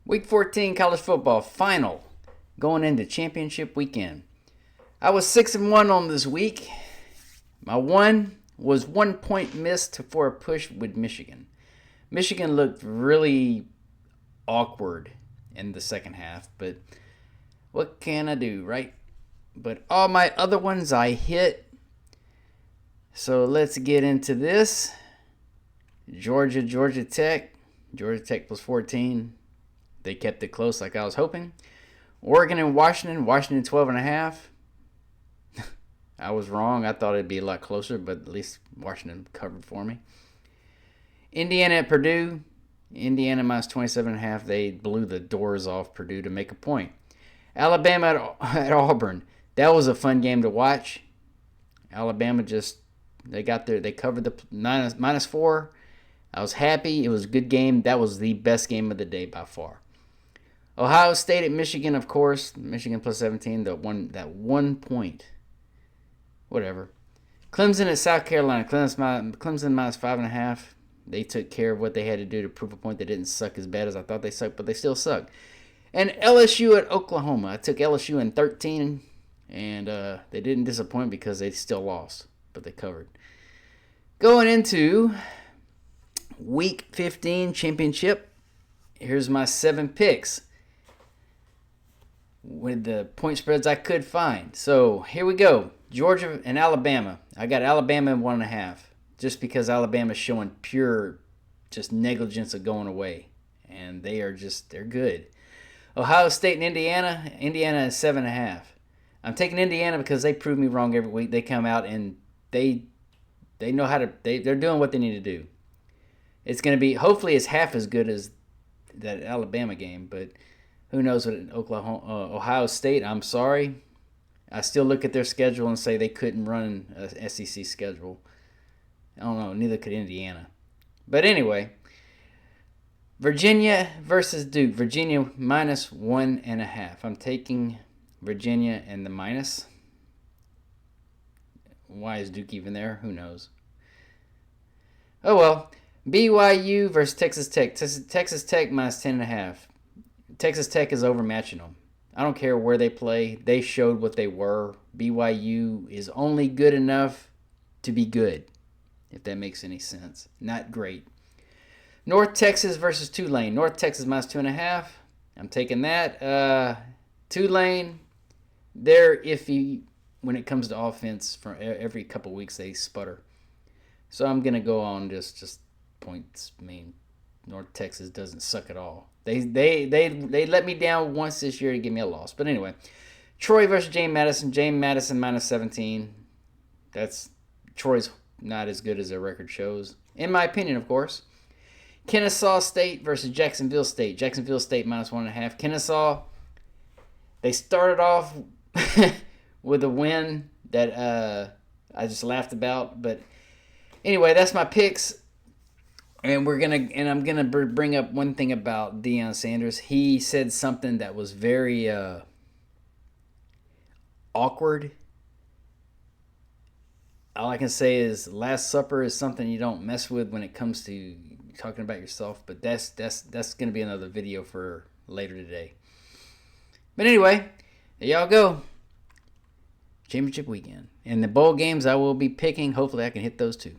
Week 14 college football final going into championship weekend. I was 6-1 on this week. My one was 1 point missed for a push with Michigan. Michigan looked really awkward in the second half, but what can I do, right? But all my other ones I hit. So let's get into this. Georgia Tech. Georgia Tech plus 14. They kept it close like I was hoping. Oregon and Washington. Washington 12.5. I was wrong. I thought it'd be a lot closer, but at least Washington covered for me. Indiana at Purdue. Indiana minus 27.5. They blew the doors off Purdue to make a point. Alabama at Auburn. That was a fun game to watch. Alabama they covered the minus 4. I was happy. It was a good game. That was the best game of the day by far. Ohio State at Michigan, of course. Michigan plus 17. That 1 point. Whatever. Clemson at South Carolina. Clemson minus 5.5. They took care of what they had to do to prove a point. They didn't suck as bad as I thought they sucked, but they still suck. And LSU at Oklahoma. I took LSU in 13, and they didn't disappoint because they still lost, but they covered. Going into Week 15 championship, here's my 7 picks with the point spreads I could find. So here we go. Georgia and Alabama. I got Alabama in 1.5 just because Alabama's showing pure just negligence of going away. And they're good. Ohio State and Indiana. Indiana is 7.5. I'm taking Indiana because they prove me wrong every week. They come out and they know how to. They're doing what they need to do. It's going to be hopefully it's half as good as that Alabama game, but who knows what Ohio State. I'm sorry. I still look at their schedule and say they couldn't run an SEC schedule. I don't know. Neither could Indiana. But anyway, Virginia versus Duke. Virginia minus 1.5. I'm taking Virginia and the minus. Why is Duke even there? Who knows? Oh well. BYU versus Texas Tech. Texas Tech minus 10.5. Texas Tech is overmatching them. I don't care where they play. They showed what they were. BYU is only good enough to be good, if that makes any sense. Not great. North Texas versus Tulane. North Texas minus 2.5. I'm taking that. Tulane, they're iffy when it comes to offense. For every couple weeks they sputter. So I'm going to go on just points. I mean, North Texas doesn't suck at all. They let me down once this year to give me a loss. But anyway, Troy versus James Madison. James Madison minus 17. Troy's not as good as their record shows. In my opinion, of course. Kennesaw State versus Jacksonville State. Jacksonville State minus 1.5. Kennesaw, they started off with a win that I just laughed about. But anyway, that's my picks. And I'm gonna bring up one thing about Deion Sanders. He said something that was very awkward. All I can say is Last Supper is something you don't mess with when it comes to talking about yourself. But that's gonna be another video for later today. But anyway, there y'all go. Championship weekend. And the bowl games I will be picking. Hopefully I can hit those too.